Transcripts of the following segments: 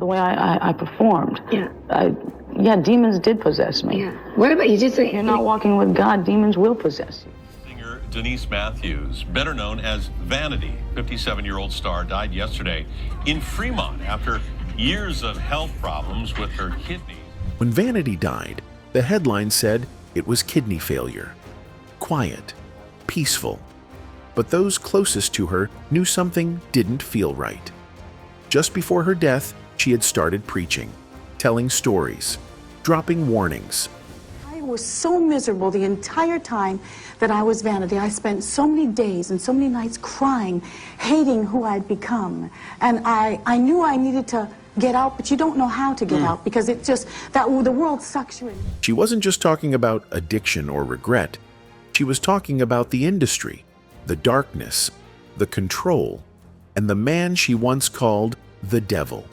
way I performed. Yeah, demons did possess me. Yeah. What about you? Just you're not walking with God, demons will possess you. Singer Denise Matthews, better known as Vanity, 57-year-old star, died yesterday in Fremont after years of health problems with her kidneys. When Vanity died, the headline said it was kidney failure. Quiet, peaceful. But those closest to her knew something didn't feel right. Just before her death, she had started preaching, telling stories, dropping warnings. I was so miserable the entire time that I was Vanity. I spent so many days and so many nights crying, hating who I'd become. And I knew I needed to get out, but you don't know how to get out because it just, the world sucks you in. She wasn't just talking about addiction or regret. She was talking about the industry, the darkness, the control, and the man she once called the devil.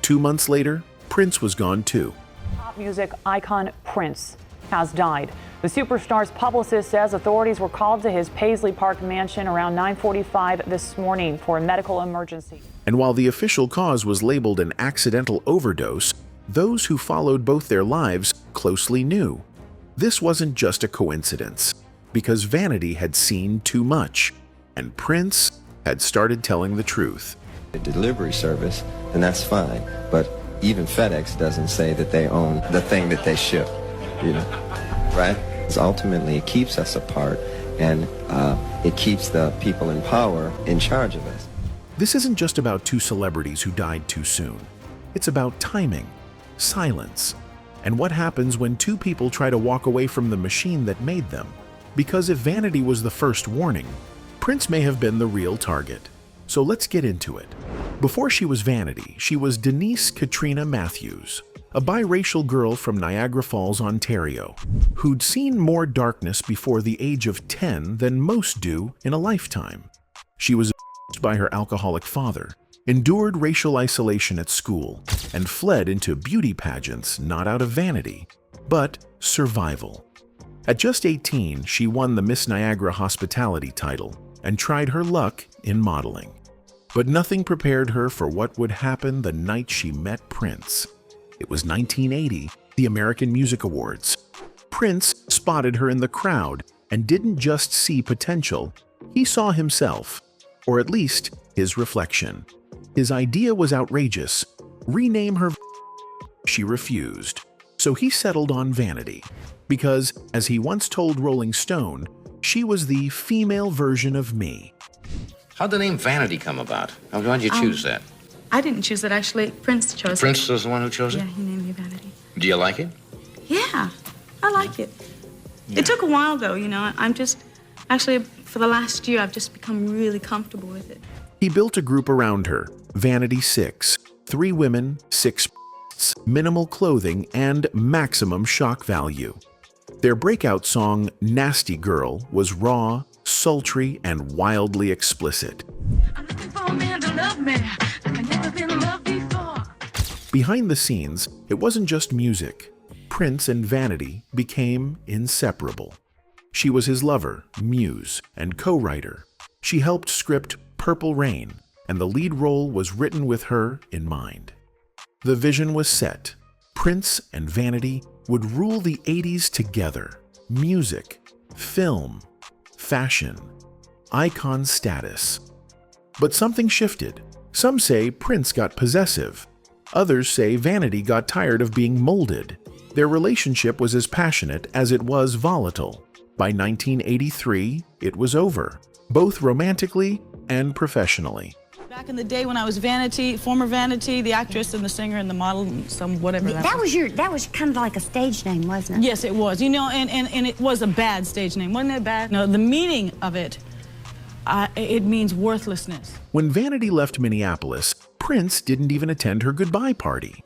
2 months later, Prince was gone too. Pop music icon Prince has died. The superstar's publicist says authorities were called to his Paisley Park mansion around 9:45 this morning for a medical emergency. And while the official cause was labeled an accidental overdose, those who followed both their lives closely knew. This wasn't just a coincidence, because Vanity had seen too much, and Prince had started telling the truth. A delivery service, then that's fine, but even FedEx doesn't say that they own the thing that they ship, you know, right? Because ultimately it keeps us apart, and it keeps the people in power in charge of us. This isn't just about two celebrities who died too soon. It's about timing, silence, and what happens when two people try to walk away from the machine that made them. Because if Vanity was the first warning, Prince may have been the real target. So let's get into it. Before she was Vanity, she was Denise Katrina Matthews, a biracial girl from Niagara Falls, Ontario, who'd seen more darkness before the age of 10 than most do in a lifetime. She was abused by her alcoholic father, endured racial isolation at school, and fled into beauty pageants not out of vanity, but survival. At just 18, she won the Miss Niagara Hospitality title and tried her luck in modeling. But nothing prepared her for what would happen the night she met Prince. It was 1980, the American Music Awards. Prince spotted her in the crowd and didn't just see potential, he saw himself, or at least his reflection. His idea was outrageous. Rename her. She refused. So he settled on Vanity, because, as he once told Rolling Stone, she was the female version of me. How'd the name Vanity come about? Why'd you choose that? I didn't choose it, actually. Prince chose it. Prince was the one who chose it? Yeah, he named me Vanity. Do you like it? Yeah, I like it. Yeah. It took a while, though, you know. I'm just, actually, for the last year, I've just become really comfortable with it. He built a group around her, Vanity 6, 3 women, 6 minimal clothing, and maximum shock value. Their breakout song, Nasty Girl, was raw, sultry, and wildly explicit. I'm looking for a man to love me, like I've never been loved before. Behind the scenes, it wasn't just music. Prince and Vanity became inseparable. She was his lover, muse, and co-writer. She helped script Purple Rain, and the lead role was written with her in mind. The vision was set. Prince and Vanity would rule the 80s together. Music, film, fashion, icon status. But something shifted. Some say Prince got possessive. Others say Vanity got tired of being molded. Their relationship was as passionate as it was volatile. By 1983, it was over, both romantically and professionally. Back in the day when I was Vanity, former Vanity, the actress and the singer and the model, some whatever that was kind of like a stage name, wasn't it? Yes, it was. You know, and it was a bad stage name, wasn't it bad? No, the meaning of it, it means worthlessness. When Vanity left Minneapolis, Prince didn't even attend her goodbye party.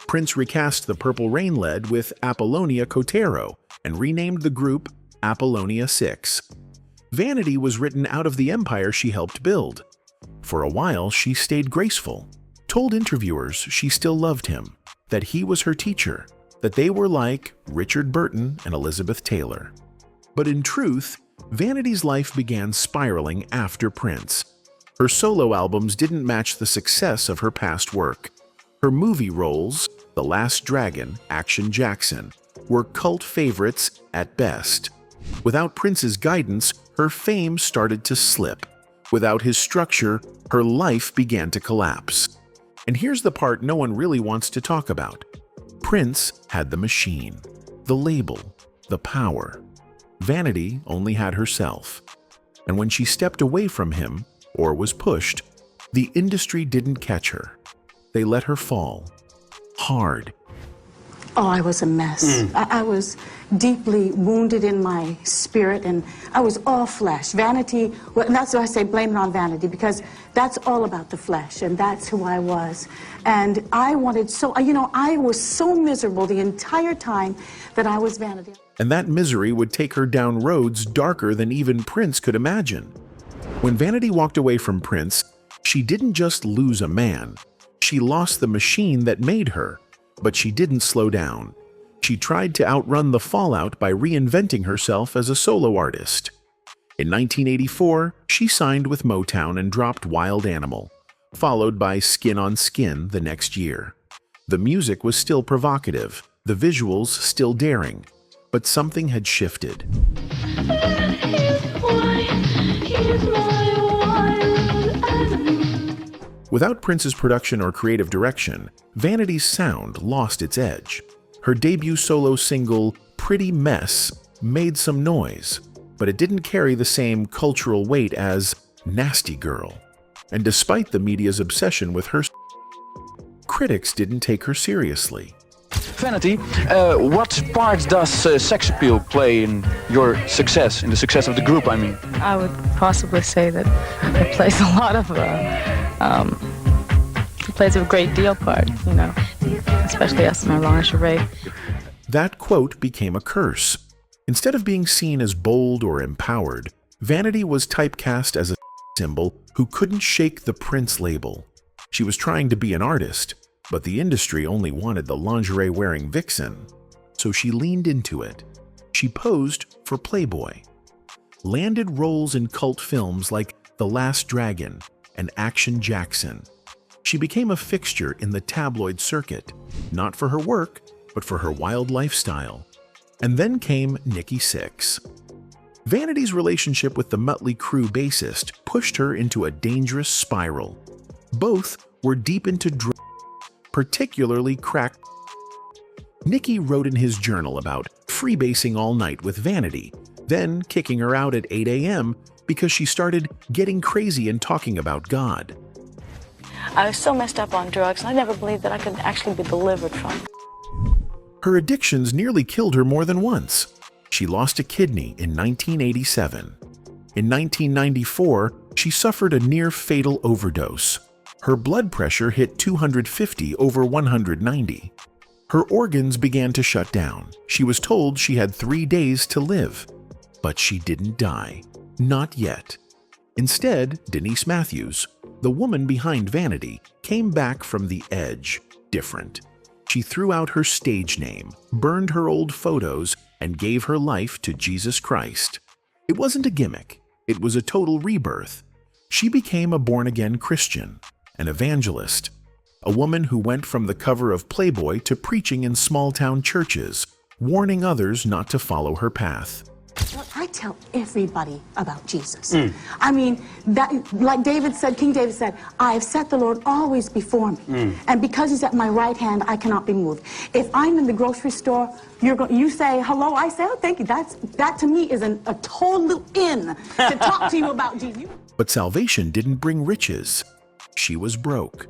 Prince recast the Purple Rain lead with Apollonia Kotero and renamed the group Apollonia 6. Vanity was written out of the empire she helped build. For a while, she stayed graceful, told interviewers she still loved him, that he was her teacher, that they were like Richard Burton and Elizabeth Taylor. But in truth, Vanity's life began spiraling after Prince. Her solo albums didn't match the success of her past work. Her movie roles, The Last Dragon, Action Jackson, were cult favorites at best. Without Prince's guidance, her fame started to slip. Without his structure, her life began to collapse. And here's the part no one really wants to talk about. Prince had the machine, the label, the power. Vanity only had herself. And when she stepped away from him, or was pushed, the industry didn't catch her. They let her fall. Hard. Oh, I was a mess. I was deeply wounded in my spirit, and I was all flesh. Vanity, well, that's why I say blame it on vanity, because that's all about the flesh, and that's who I was. And I wanted so, I was so miserable the entire time that I was Vanity. And that misery would take her down roads darker than even Prince could imagine. When Vanity walked away from Prince, she didn't just lose a man. She lost the machine that made her. But she didn't slow down. She tried to outrun the fallout by reinventing herself as a solo artist. In 1984, she signed with Motown and dropped Wild Animal, followed by Skin on Skin the next year. The music was still provocative, the visuals still daring, but something had shifted. Without Prince's production or creative direction, Vanity's sound lost its edge. Her debut solo single, Pretty Mess, made some noise, but it didn't carry the same cultural weight as Nasty Girl. And despite the media's obsession with her, critics didn't take her seriously. Vanity, what part does sex appeal play in your success, in the success of the group, I mean? I would possibly say that it plays a lot of it plays a great deal part, especially us in our lingerie. That quote became a curse. Instead of being seen as bold or empowered, Vanity was typecast as a symbol who couldn't shake the Prince label. She was trying to be an artist, but the industry only wanted the lingerie-wearing vixen, so she leaned into it. She posed for Playboy, landed roles in cult films like The Last Dragon and Action Jackson. She became a fixture in the tabloid circuit, not for her work, but for her wild lifestyle. And then came Nikki Sixx. Vanity's relationship with the Mötley Crüe bassist pushed her into a dangerous spiral. Both were deep into drugs, particularly crack. Nikki wrote in his journal about freebasing all night with Vanity, then kicking her out at 8 a.m. because she started getting crazy and talking about God. I was so messed up on drugs, and I never believed that I could actually be delivered from it. Her addictions nearly killed her more than once. She lost a kidney in 1987. In 1994, she suffered a near-fatal overdose. Her blood pressure hit 250 over 190. Her organs began to shut down. She was told she had 3 days to live. But she didn't die. Not yet. Instead, Denise Matthews, the woman behind Vanity, came back from the edge, different. She threw out her stage name, burned her old photos, and gave her life to Jesus Christ. It wasn't a gimmick. It was a total rebirth. She became a born-again Christian, an evangelist, a woman who went from the cover of Playboy to preaching in small-town churches, warning others not to follow her path. I tell everybody about Jesus. I mean, that, like David said, King David said, I have set the Lord always before me. And because he's at my right hand, I cannot be moved. If I'm in the grocery store, you say hello, I say, oh, thank you. That to me is a total in to talk to you about Jesus. But salvation didn't bring riches. She was broke.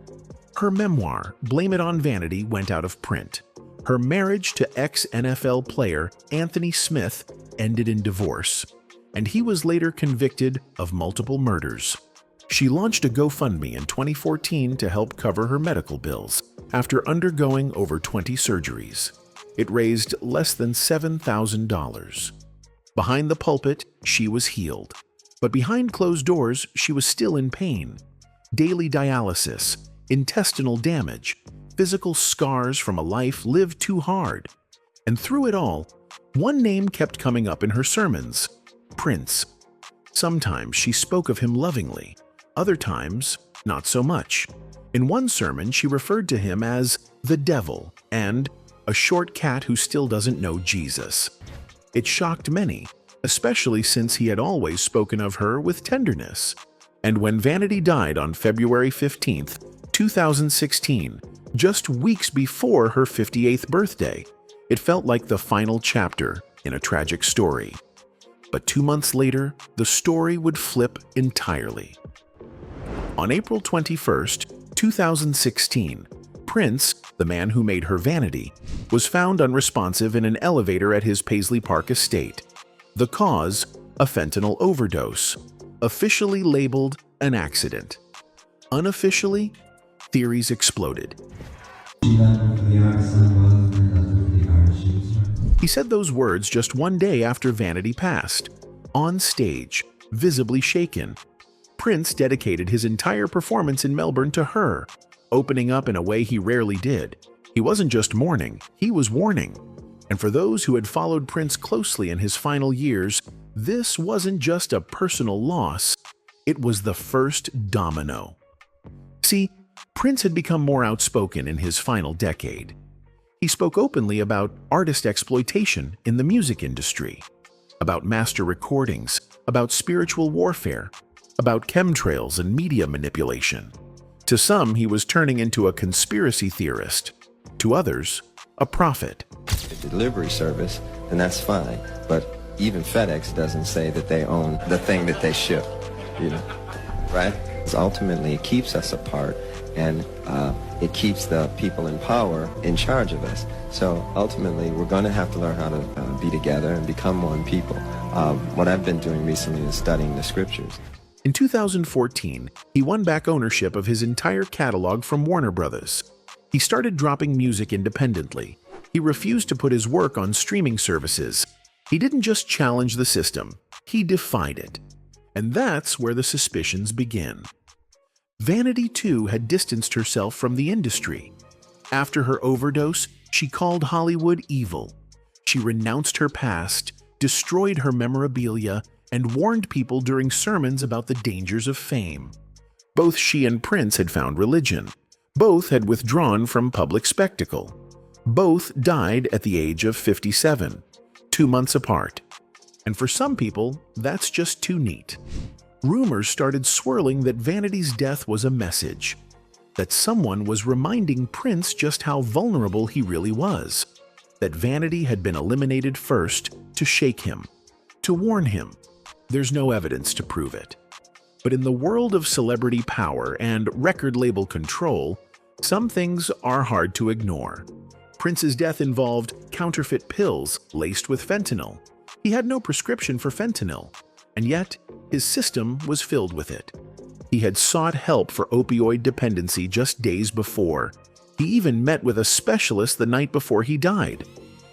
Her memoir, Blame It on Vanity, went out of print. Her marriage to ex-NFL player Anthony Smith ended in divorce, and he was later convicted of multiple murders. She launched a GoFundMe in 2014 to help cover her medical bills after undergoing over 20 surgeries. It raised less than $7,000. Behind the pulpit, she was healed. But behind closed doors, she was still in pain. Daily dialysis, intestinal damage, physical scars from a life lived too hard. And through it all, one name kept coming up in her sermons: Prince. Sometimes she spoke of him lovingly, other times Not so much. In one sermon, she referred to him as the devil and a short cat who still doesn't know Jesus. It shocked many, especially since he had always spoken of her with tenderness. And when Vanity died on February 15th, 2016, just weeks before her 58th birthday, it felt like the final chapter in a tragic story. But 2 months later, the story would flip entirely. On April 21st, 2016, Prince, the man who made her Vanity, was found unresponsive in an elevator at his Paisley Park estate. The cause, a fentanyl overdose, officially labeled an accident. Unofficially, theories exploded. He said those words just one day after Vanity passed, on stage, visibly shaken. Prince dedicated his entire performance in Melbourne to her, opening up in a way he rarely did. He wasn't just mourning, he was warning. And for those who had followed Prince closely in his final years, this wasn't just a personal loss, it was the first domino. See, Prince had become more outspoken in his final decade. He spoke openly about artist exploitation in the music industry, about master recordings, about spiritual warfare, about chemtrails and media manipulation. To some, he was turning into a conspiracy theorist. To others, a prophet. Delivery service, then that's fine. But even FedEx doesn't say that they own the thing that they ship, right? Because ultimately it keeps us apart, and it keeps the people in power in charge of us. So ultimately we're going to have to learn how to be together and become one people. What I've been doing recently is studying the scriptures. In 2014, he won back ownership of his entire catalog from Warner Brothers. He started dropping music independently. He refused to put his work on streaming services. He didn't just challenge the system, he defied it. And that's where the suspicions begin. Vanity, too, had distanced herself from the industry. After her overdose, she called Hollywood evil. She renounced her past, destroyed her memorabilia, and warned people during sermons about the dangers of fame. Both she and Prince had found religion. Both had withdrawn from public spectacle. Both died at the age of 57, 2 months apart. And for some people, that's just too neat. Rumors started swirling that Vanity's death was a message, that someone was reminding Prince just how vulnerable he really was, that Vanity had been eliminated first to shake him, to warn him. There's no evidence to prove it. But in the world of celebrity power and record label control, some things are hard to ignore. Prince's death involved counterfeit pills laced with fentanyl. He had no prescription for fentanyl, and yet his system was filled with it. He had sought help for opioid dependency just days before. He even met with a specialist the night before he died.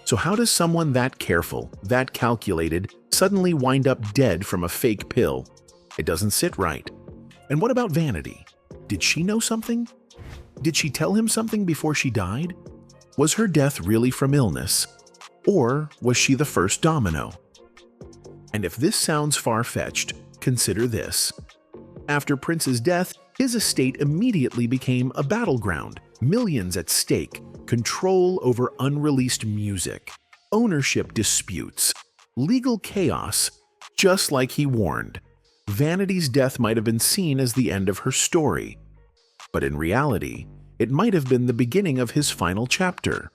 So how does someone that careful, that calculated, suddenly wind up dead from a fake pill? It doesn't sit right. And what about Vanity? Did she know something? Did she tell him something before she died? Was her death really from illness? Or was she the first domino? And if this sounds far-fetched, consider this. After Prince's death, his estate immediately became a battleground. Millions at stake, control over unreleased music, ownership disputes, legal chaos, just like he warned. Vanity's death might have been seen as the end of her story, but in reality, it might have been the beginning of his final chapter.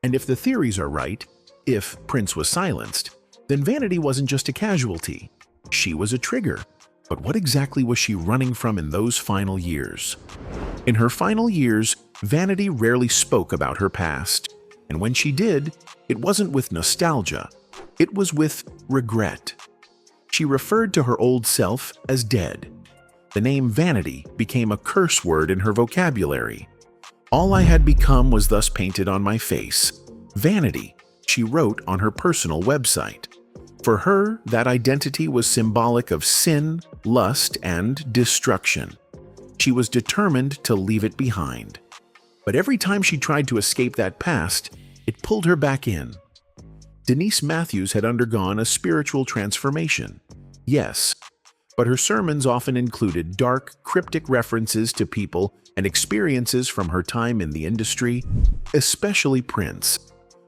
And if the theories are right, if Prince was silenced, then Vanity wasn't just a casualty, she was a trigger. But what exactly was she running from in those final years? In her final years, Vanity rarely spoke about her past, and when she did, it wasn't with nostalgia, it was with regret. She referred to her old self as dead. The name Vanity became a curse word in her vocabulary. All I had become was thus painted on my face. Vanity, she wrote on her personal website. For her, that identity was symbolic of sin, lust, and destruction. She was determined to leave it behind. But every time she tried to escape that past, it pulled her back in. Denise Matthews had undergone a spiritual transformation. Yes, but her sermons often included dark, cryptic references to people and experiences from her time in the industry, especially Prince.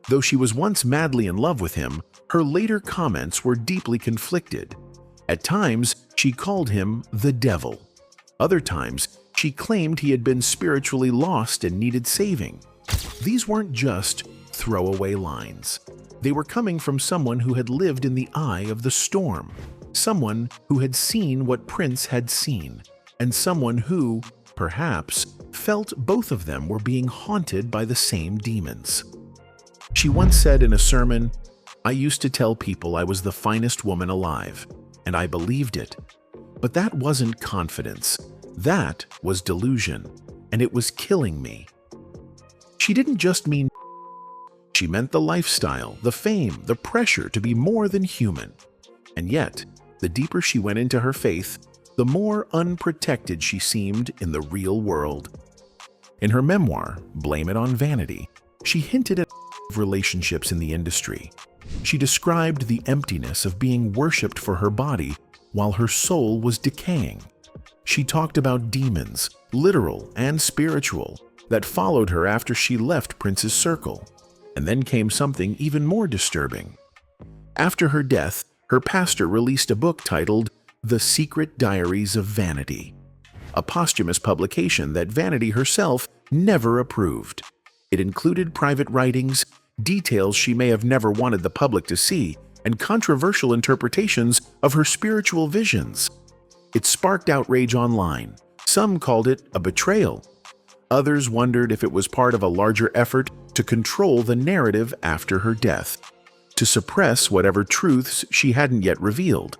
Though she was once madly in love with him, her later comments were deeply conflicted. At times, she called him the devil. Other times, she claimed he had been spiritually lost and needed saving. These weren't just throwaway lines. They were coming from someone who had lived in the eye of the storm, someone who had seen what Prince had seen, and someone who, perhaps, felt both of them were being haunted by the same demons. She once said in a sermon, "I used to tell people I was the finest woman alive, and I believed it. But that wasn't confidence. That was delusion, and it was killing me." She didn't just mean she meant the lifestyle, the fame, the pressure to be more than human. And yet, the deeper she went into her faith, the more unprotected she seemed in the real world. In her memoir, Blame It on Vanity, she hinted at relationships in the industry. She described the emptiness of being worshipped for her body while her soul was decaying. She talked about demons, literal and spiritual, that followed her after she left Prince's circle. And then came something even more disturbing. After her death, her pastor released a book titled The Secret Diaries of Vanity, a posthumous publication that Vanity herself never approved. It included private writings, details she may have never wanted the public to see, and controversial interpretations of her spiritual visions. It sparked outrage online. Some called it a betrayal. Others wondered if it was part of a larger effort to control the narrative after her death, to suppress whatever truths she hadn't yet revealed.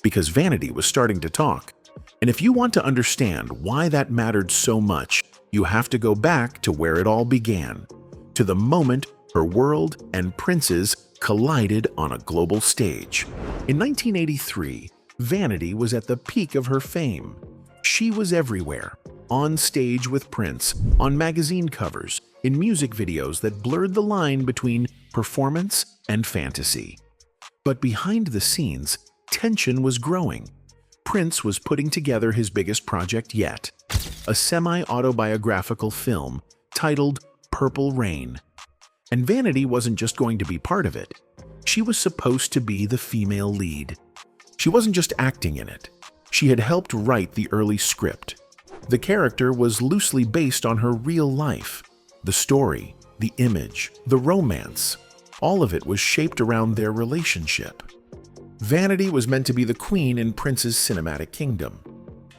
Because Vanity was starting to talk. And if you want to understand why that mattered so much, you have to go back to where it all began, to the moment her world and Prince's collided on a global stage. In 1983, Vanity was at the peak of her fame. She was everywhere, on stage with Prince, on magazine covers, in music videos that blurred the line between performance and fantasy. But behind the scenes, tension was growing. Prince was putting together his biggest project yet, a semi-autobiographical film titled Purple Rain. And Vanity wasn't just going to be part of it. She was supposed to be the female lead. She wasn't just acting in it. She had helped write the early script. The character was loosely based on her real life. The story, the image, the romance, all of it was shaped around their relationship. Vanity was meant to be the queen in Prince's cinematic kingdom.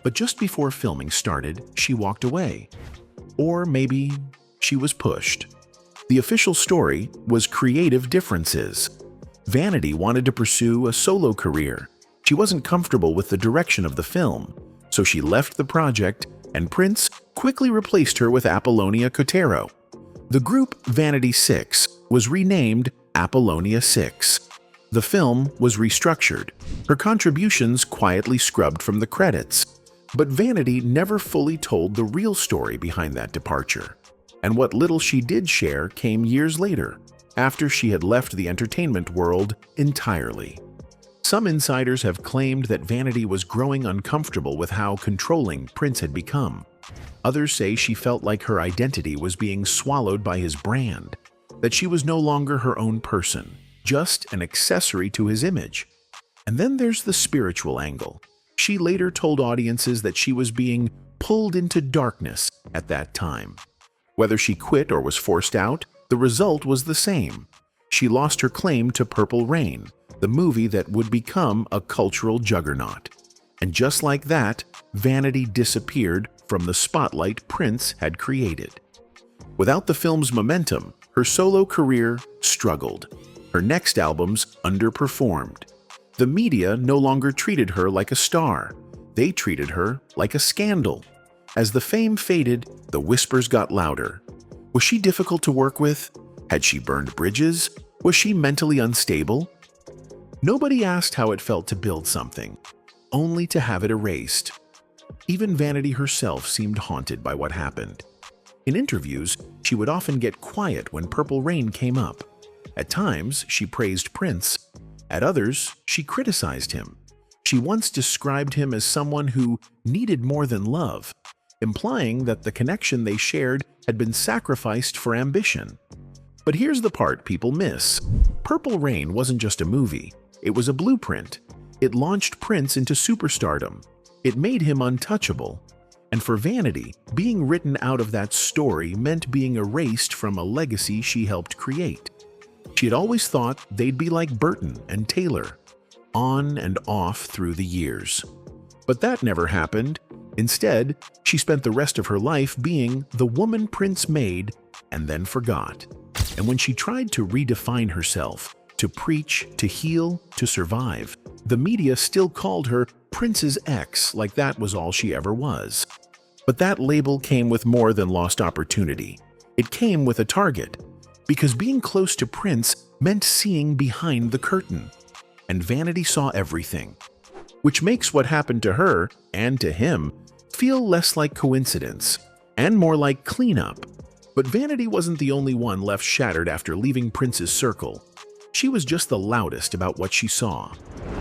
But just before filming started, she walked away. Or maybe she was pushed. The official story was creative differences. Vanity wanted to pursue a solo career. She wasn't comfortable with the direction of the film, so she left the project, and Prince quickly replaced her with Apollonia Cotero. The group Vanity 6 was renamed Apollonia 6. The film was restructured, her contributions quietly scrubbed from the credits. But Vanity never fully told the real story behind that departure. And what little she did share came years later, after she had left the entertainment world entirely. Some insiders have claimed that Vanity was growing uncomfortable with how controlling Prince had become. Others say she felt like her identity was being swallowed by his brand, that she was no longer her own person, just an accessory to his image. And then there's the spiritual angle. She later told audiences that she was being pulled into darkness at that time. Whether she quit or was forced out, the result was the same. She lost her claim to Purple Rain, the movie that would become a cultural juggernaut. And just like that, Vanity disappeared from the spotlight Prince had created. Without the film's momentum, her solo career struggled. Her next albums underperformed. The media no longer treated her like a star. They treated her like a scandal. As the fame faded, the whispers got louder. Was she difficult to work with? Had she burned bridges? Was she mentally unstable? Nobody asked how it felt to build something, only to have it erased. Even Vanity herself seemed haunted by what happened. In interviews, she would often get quiet when Purple Rain came up. At times, she praised Prince. At others, she criticized him. She once described him as someone who needed more than love, implying that the connection they shared had been sacrificed for ambition. But here's the part people miss. Purple Rain wasn't just a movie. It was a blueprint. It launched Prince into superstardom. It made him untouchable. And for Vanity, being written out of that story meant being erased from a legacy she helped create. She had always thought they'd be like Burton and Taylor, on and off through the years. But that never happened. Instead, she spent the rest of her life being the woman Prince made and then forgot. And when she tried to redefine herself, to preach, to heal, to survive, the media still called her Prince's ex, like that was all she ever was. But that label came with more than lost opportunity. It came with a target, because being close to Prince meant seeing behind the curtain. And Vanity saw everything, which makes what happened to her, and to him, feel less like coincidence, and more like cleanup. But Vanity wasn't the only one left shattered after leaving Prince's circle. She was just the loudest about what she saw.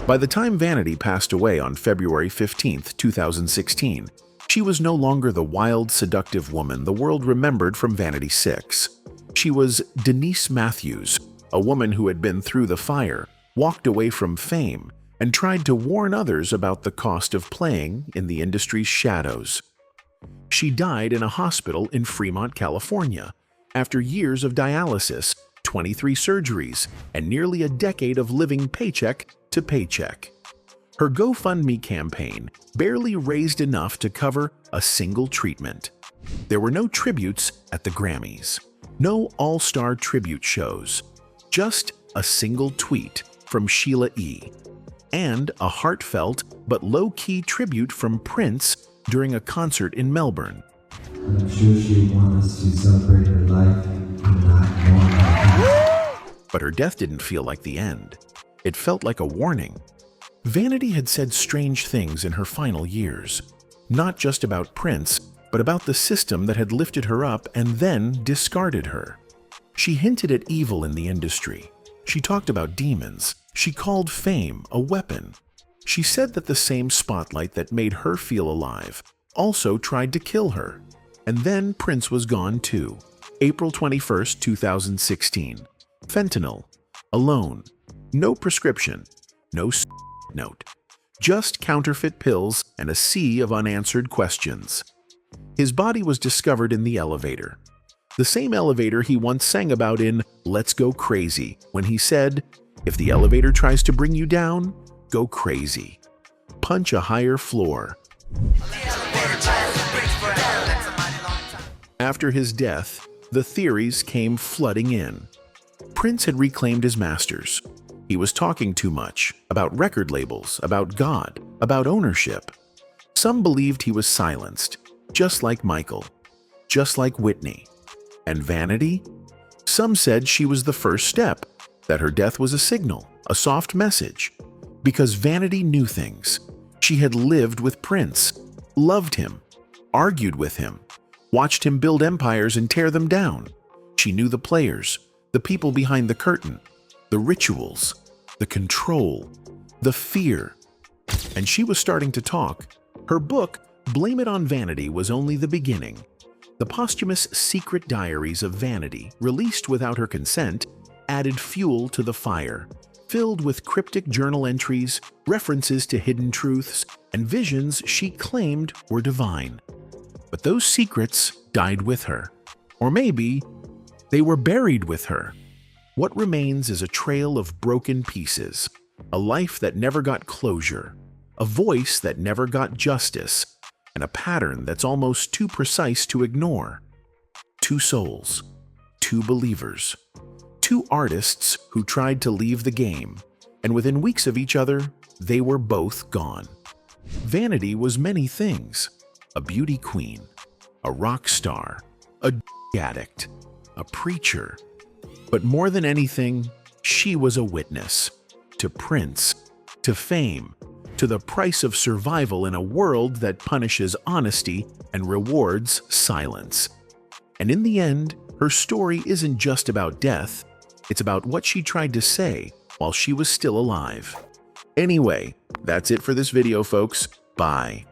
By the time Vanity passed away on February 15, 2016, she was no longer the wild, seductive woman the world remembered from Vanity 6. She was Denise Matthews, a woman who had been through the fire, walked away from fame, and tried to warn others about the cost of playing in the industry's shadows. She died in a hospital in Fremont, California, after years of dialysis, 23 surgeries, and nearly a decade of living paycheck to paycheck. Her GoFundMe campaign barely raised enough to cover a single treatment. There were no tributes at the Grammys, no all-star tribute shows, just a single tweet from Sheila E., and a heartfelt but low-key tribute from Prince during a concert in Melbourne. I'm sure she wants us to celebrate her life and not mourn her. But her death didn't feel like the end. It felt like a warning. Vanity had said strange things in her final years, not just about Prince, but about the system that had lifted her up and then discarded her. She hinted at evil in the industry. She talked about demons. She called fame a weapon. She said that the same spotlight that made her feel alive also tried to kill her. And then Prince was gone too. April 21, 2016. Fentanyl. Alone. No prescription. No note. Just counterfeit pills and a sea of unanswered questions. His body was discovered in the elevator. The same elevator he once sang about in Let's Go Crazy, when he said, "If the elevator tries to bring you down, go crazy. Punch a higher floor." After his death, the theories came flooding in. Prince had reclaimed his masters. He was talking too much about record labels, about God, about ownership. Some believed he was silenced, just like Michael, just like Whitney. And Vanity? Some said she was the first step, that her death was a signal, a soft message. Because Vanity knew things. She had lived with Prince, loved him, argued with him, watched him build empires and tear them down. She knew the players, the people behind the curtain, the rituals, the control, the fear. And she was starting to talk. Her book, Blame It on Vanity, was only the beginning. The posthumous Secret Diaries of Vanity, released without her consent, added fuel to the fire, filled with cryptic journal entries, references to hidden truths, and visions she claimed were divine. But those secrets died with her. Or maybe they were buried with her. What remains is a trail of broken pieces, a life that never got closure, a voice that never got justice, and a pattern that's almost too precise to ignore. Two souls, two believers, two artists who tried to leave the game, and within weeks of each other, they were both gone. Vanity was many things: a beauty queen, a rock star, a addict, a preacher. But more than anything, she was a witness to Prince, to fame, to the price of survival in a world that punishes honesty and rewards silence. And in the end, her story isn't just about death, it's about what she tried to say while she was still alive. Anyway, That's it for this video, folks. Bye.